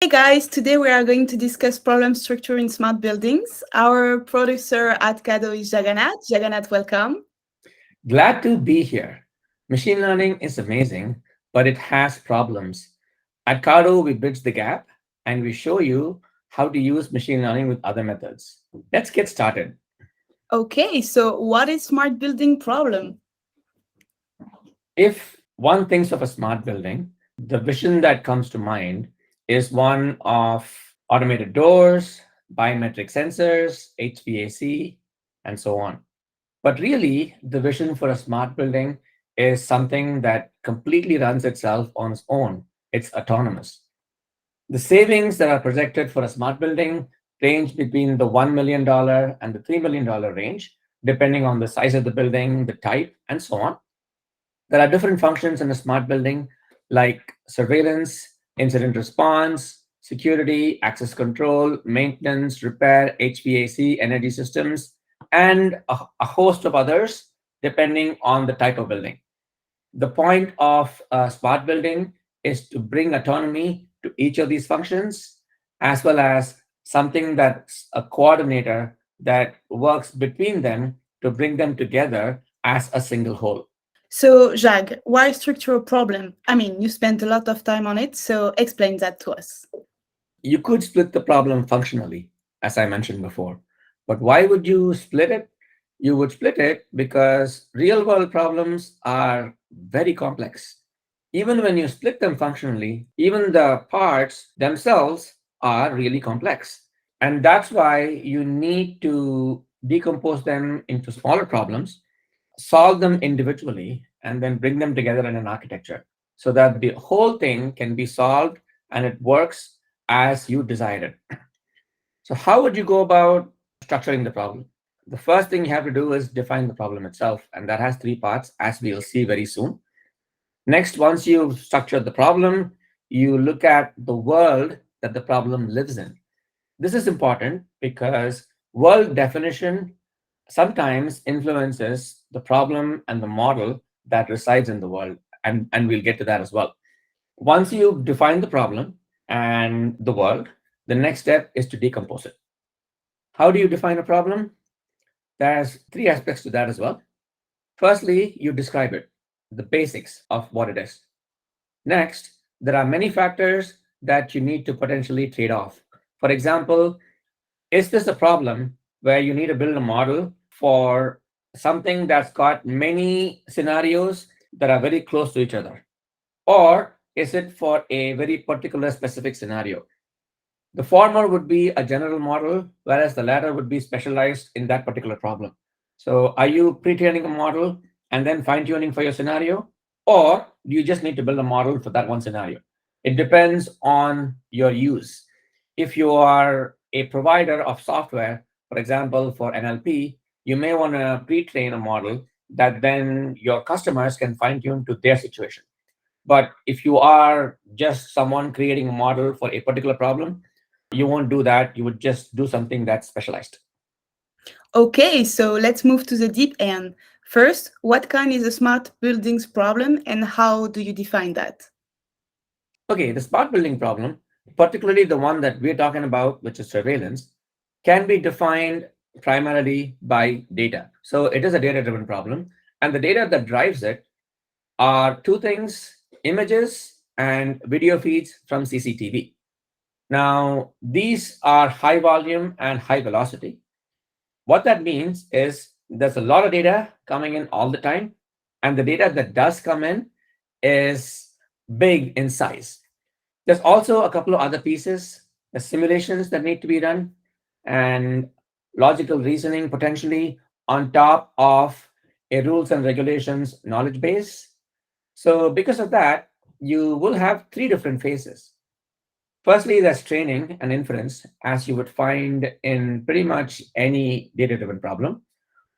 Hey guys, today we are going to discuss problem structure in smart buildings. Our producer at Kado is Jagannath. Jagannath, welcome. Glad to be here. Machine learning is amazing, but it has problems. At Cardo, we bridge the gap and we show you how to use machine learning with other methods. Let's get started. Okay, so what is smart building problem? If one thinks of a smart building, the vision that comes to mind is one of automated doors, biometric sensors, HVAC, and so on. But really, the vision for a smart building is something that completely runs itself on its own. It's autonomous. The savings that are projected for a smart building range between the $1 million and the $3 million range, depending on the size of the building, the type, and so on. There are different functions in a smart building like surveillance, incident response, security, access control, maintenance, repair, HVAC, energy systems, and a host of others depending on the type of building. The point of a smart building is to bring autonomy to each of these functions, as well as something that's a coordinator that works between them to bring them together as a single whole. So, Jag, why structural problem? I mean, you spent a lot of time on it, so explain that to us. You could split the problem functionally, as I mentioned before. But why would you split it? You would split it because real world problems are very complex. Even when you split them functionally, even the parts themselves are really complex. And that's why you need to decompose them into smaller problems, solve them individually, and then bring them together in an architecture so that the whole thing can be solved and it works as you desired it. So, how would you go about structuring the problem? The first thing you have to do is define the problem itself, and that has three parts, as we'll see very soon. Next, once you've structured the problem, you look at the world that the problem lives in. This is important because world definition sometimes influences the problem and the model that resides in the world. And we'll get to that as well. Once you define the problem and the world, the next step is to decompose it. How do you define a problem? There's three aspects to that as well. Firstly, you describe it, the basics of what it is. Next, there are many factors that you need to potentially trade off. For example, is this a problem where you need to build a model for something that's got many scenarios that are very close to each other? Or is it for a very particular specific scenario? The former would be a general model, whereas the latter would be specialized in that particular problem. So, are you pre training a model and then fine tuning for your scenario? Or do you just need to build a model for that one scenario? It depends on your use. If you are a provider of software, for example, for NLP, you may want to pre train a model that then your customers can fine tune to their situation. But if you are just someone creating a model for a particular problem, you won't do that. You would just do something that's specialized. Okay, so let's move to the deep end. First, what kind is a smart buildings problem and how do you define that? Okay, the smart building problem, particularly the one that we're talking about, which is surveillance, can be defined primarily by data. So it is a data driven problem. And the data that drives it are two things: images and video feeds from CCTV. Now, these are high volume and high velocity. What that means is there's a lot of data coming in all the time, and the data that does come in is big in size. There's also a couple of other pieces, the simulations that need to be done, and logical reasoning potentially on top of a rules and regulations knowledge base. So, because of that, you will have three different phases. Firstly, there's training and inference, as you would find in pretty much any data driven problem.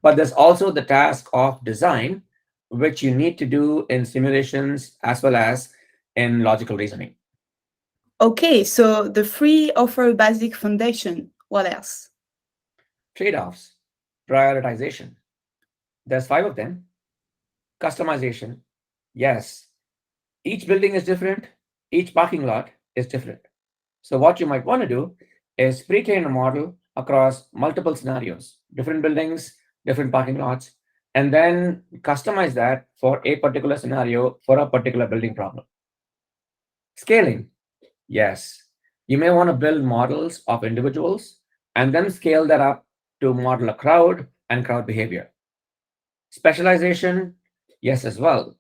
But there's also the task of design, which you need to do in simulations as well as in logical reasoning. Okay, so the free offer a basic foundation. What else? Trade offs, prioritization. There's five of them. Customization. Yes, each building is different, each parking lot is different. So what you might want to do is pre-train a model across multiple scenarios, different buildings, different parking lots, and then customize that for a particular scenario for a particular building problem. Scaling. Yes, you may want to build models of individuals and then scale that up to model a crowd and crowd behavior. Specialization, yes, as well.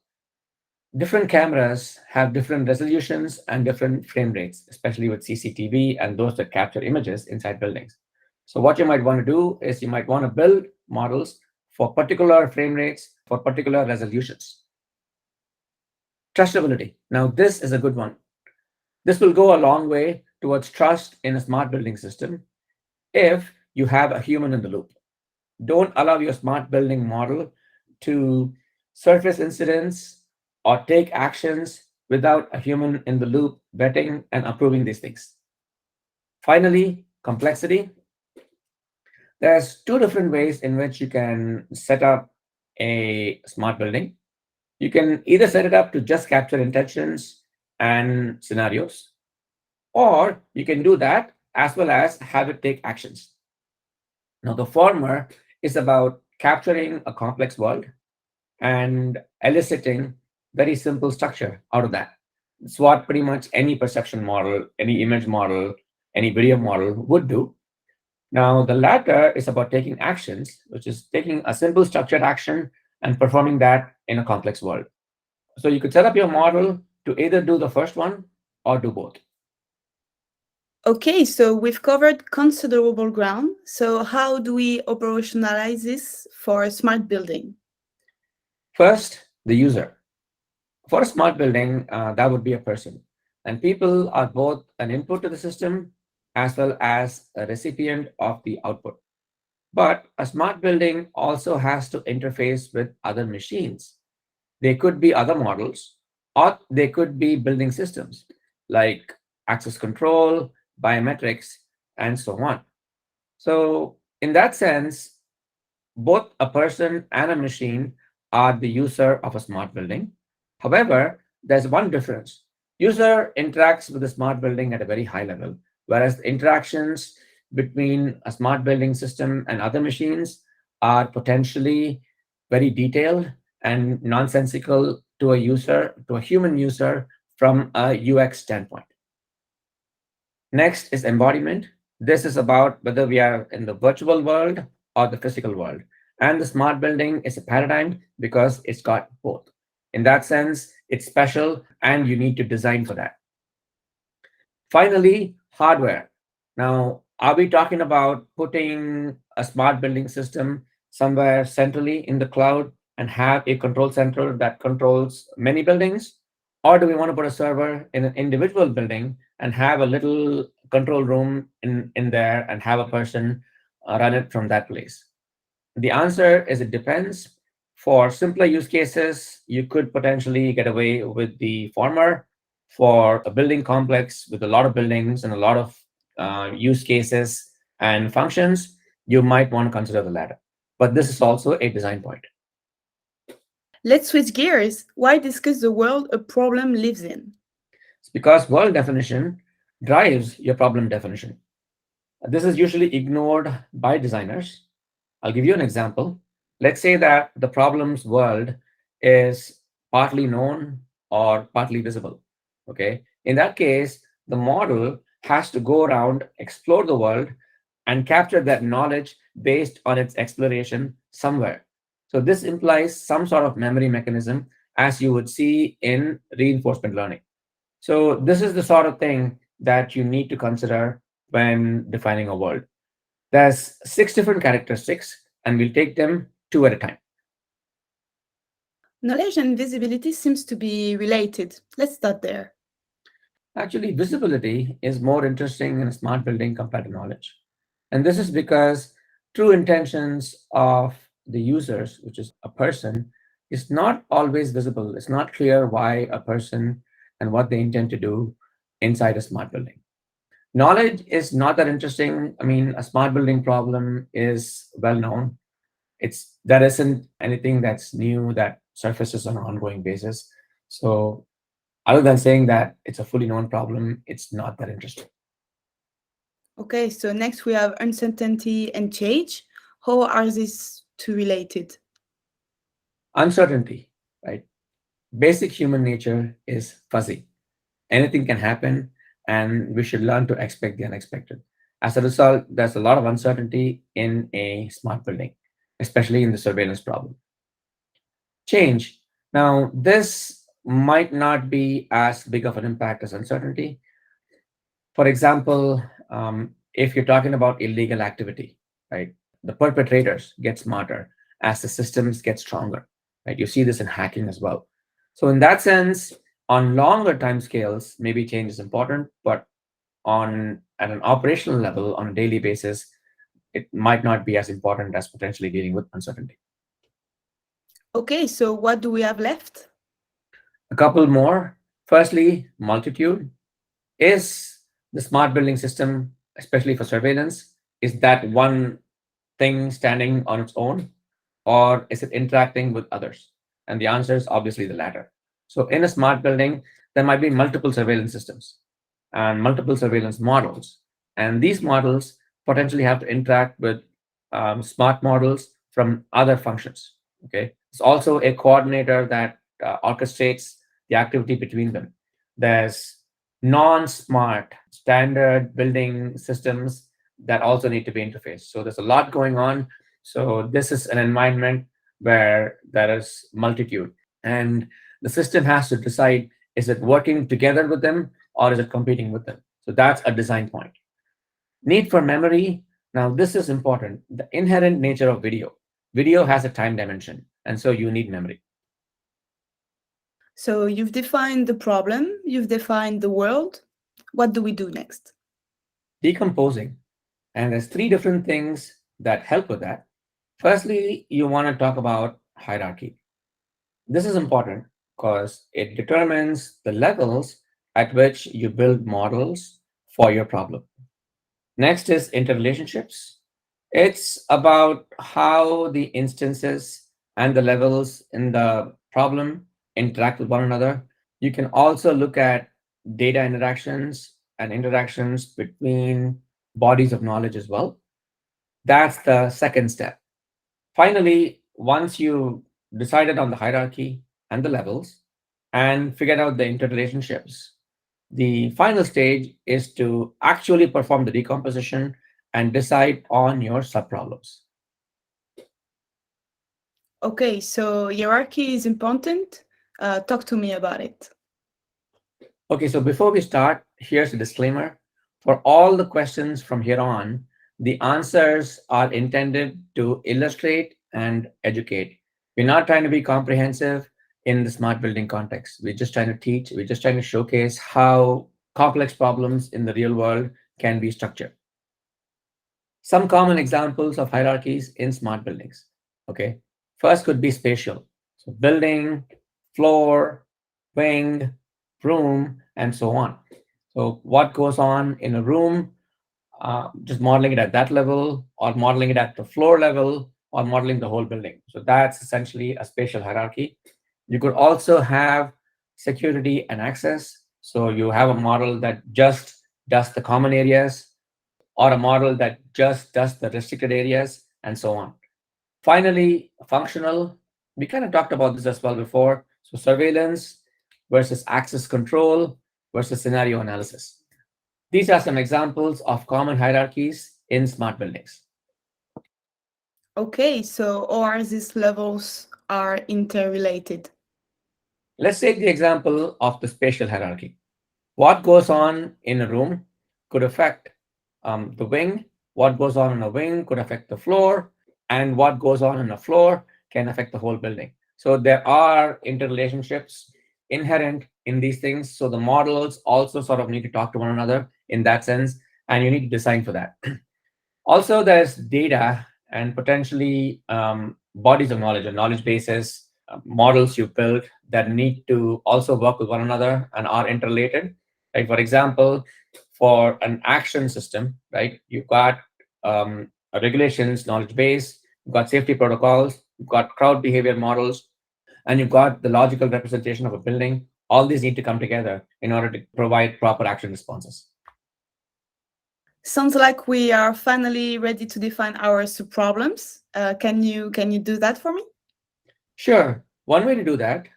Different cameras have different resolutions and different frame rates, especially with CCTV and those that capture images inside buildings. So, what you might want to do is you might want to build models for particular frame rates, for particular resolutions. Trustability. Now, this is a good one. This will go a long way towards trust in a smart building system if you have a human in the loop. Don't allow your smart building model to surface incidents or take actions without a human in the loop vetting and approving these things. Finally, complexity. There's two different ways in which you can set up a smart building. You can either set it up to just capture intentions and scenarios, or you can do that as well as have it take actions. Now, the former is about capturing a complex world and eliciting very simple structure out of that. It's what pretty much any perception model, any image model, any video model would do. Now, the latter is about taking actions, which is taking a simple structured action and performing that in a complex world. So you could set up your model to either do the first one or do both. Okay, so we've covered considerable ground. So how do we operationalize this for a smart building? First, the user. For a smart building, that would be a person. And people are both an input to the system as well as a recipient of the output. But a smart building also has to interface with other machines. They could be other models, or they could be building systems like access control, biometrics, and so on. So, in that sense, both a person and a machine are the user of a smart building. However, there's one difference. User interacts with the smart building at a very high level, whereas the interactions between a smart building system and other machines are potentially very detailed and nonsensical to a user, to a human user from a UX standpoint. Next is embodiment. This is about whether we are in the virtual world or the physical world. And the smart building is a paradigm because it's got both. In that sense, it's special and you need to design for that. Finally, hardware. Now, are we talking about putting a smart building system somewhere centrally in the cloud and have a control center that controls many buildings? Or do we want to put a server in an individual building and have a little control room in there and have a person run it from that place? The answer is it depends. For simpler use cases, you could potentially get away with the former. For a building complex with a lot of buildings and a lot of use cases and functions, you might want to consider the latter. But this is also a design point. Let's switch gears. Why discuss the world a problem lives in? It's because world definition drives your problem definition. This is usually ignored by designers. I'll give you an example. Let's say that the problem's world is partly known or partly visible. Okay. In that case, the model has to go around, explore the world, and capture that knowledge based on its exploration somewhere. So this implies some sort of memory mechanism, as you would see in reinforcement learning. So this is the sort of thing that you need to consider when defining a world. There's 6 different characteristics, and we'll take them 2 at a time. Knowledge and visibility seems to be related. Let's start there. Actually, visibility is more interesting in a smart building compared to knowledge. And this is because true intentions of the users, which is a person, is not always visible. It's not clear why a person and what they intend to do inside a smart building. Knowledge is not that interesting. I mean, a smart building problem is well known. There isn't anything that's new that surfaces on an ongoing basis. So other than saying that it's a fully known problem, it's not that interesting. Okay, so next we have uncertainty and change. How are these two related? Uncertainty, right? Basic human nature is fuzzy. Anything can happen, and we should learn to expect the unexpected. As a result, there's a lot of uncertainty in a smart building, especially in the surveillance problem. Change. Now, this might not be as big of an impact as uncertainty. For example, if you're talking about illegal activity, right, the perpetrators get smarter as the systems get stronger, right? You see this in hacking as well. So, in that sense, on longer time scales, maybe change is important, but on at an operational level, on a daily basis, it might not be as important as potentially dealing with uncertainty. Okay, so what do we have left? A couple more. Firstly, multitude. Is the smart building system, especially for surveillance, is that one thing standing on its own, or is it interacting with others? And the answer is obviously the latter. So, in a smart building, there might be multiple surveillance systems and multiple surveillance models. And these models potentially have to interact with smart models from other functions. Okay. It's also a coordinator that orchestrates the activity between them. There's non-smart standard building systems that also need to be interfaced. So there's a lot going on. So this is an environment where there is multitude, and the system has to decide, is it working together with them or is it competing with them? So that's a design point. Need for memory. Now this is important. The inherent nature of video. Video has a time dimension, and so you need memory. So you've defined the problem, you've defined the world. What do we do next? Decomposing. And there's three different things that help with that. Firstly, you want to talk about hierarchy. This is important because it determines the levels at which you build models for your problem. Next is interrelationships. It's about how the instances and the levels in the problem interact with one another. You can also look at data interactions and interactions between bodies of knowledge as well. That's the second step. Finally, once you decided on the hierarchy and the levels and figured out the interrelationships, the final stage is to actually perform the decomposition and decide on your subproblems. Okay, so hierarchy is important. Talk to me about it. Okay, so before we start, here's a disclaimer. For all the questions from here on, the answers are intended to illustrate and educate. We're not trying to be comprehensive in the smart building context. We're just trying to teach, we're just trying to showcase how complex problems in the real world can be structured. Some common examples of hierarchies in smart buildings. Okay, first could be spatial. So building, floor, wing, room, and so on. So what goes on in a room, just modeling it at that level, or modeling it at the floor level, or modeling the whole building. So that's essentially a spatial hierarchy. You could also have security and access. So you have a model that just does the common areas, or a model that just does the restricted areas, and so on. Finally, functional. We kind of talked about this as well before. So surveillance versus access control versus scenario analysis. These are some examples of common hierarchies in smart buildings. Okay, so all these levels are interrelated. Let's take the example of the spatial hierarchy. What goes on in a room could affect the wing. What goes on in a wing could affect the floor, and what goes on in a floor can affect the whole building. So there are interrelationships inherent in these things. So the models also sort of need to talk to one another in that sense, and you need to design for that. Also, there's data and potentially bodies of knowledge or knowledge bases, models you build that need to also work with one another and are interrelated. Like for example, for an action system, right? You've got a regulations knowledge base, you've got safety protocols, you've got crowd behavior models, and you've got the logical representation of a building. All these need to come together in order to provide proper action responses. Sounds like we are finally ready to define our subproblems. Can you do that for me? Sure. One way to do that: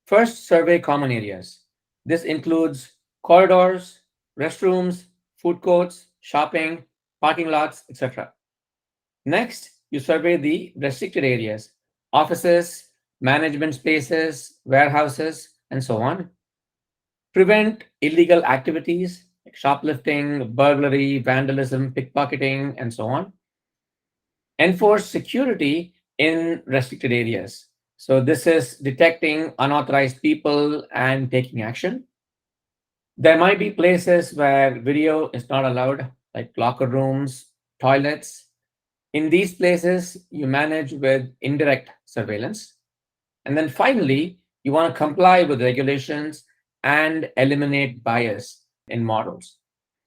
first, survey common areas. This includes corridors, restrooms, food courts, shopping, parking lots, etc. Next, you survey the restricted areas: offices, management spaces, warehouses, and so on. Prevent illegal activities like shoplifting, burglary, vandalism, pickpocketing, and so on. Enforce security in restricted areas. So, this is detecting unauthorized people and taking action. There might be places where video is not allowed, like locker rooms, toilets. In these places, you manage with indirect surveillance. And then finally, you want to comply with regulations and eliminate bias in models.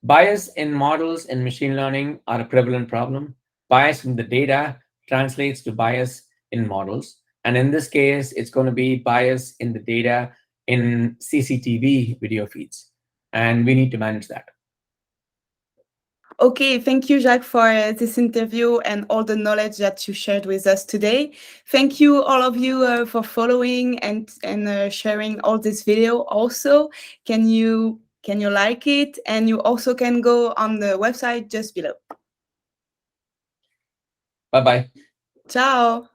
Bias in models in machine learning are a prevalent problem. Bias in the data translates to bias in models. And in this case, it's going to be bias in the data in CCTV video feeds. And we need to manage that. Okay, thank you, Jacques, for this interview and all the knowledge that you shared with us today. Thank you, all of you, for following and sharing all this video. Also, can you like it? And you also can go on the website just below. Bye-bye. Ciao.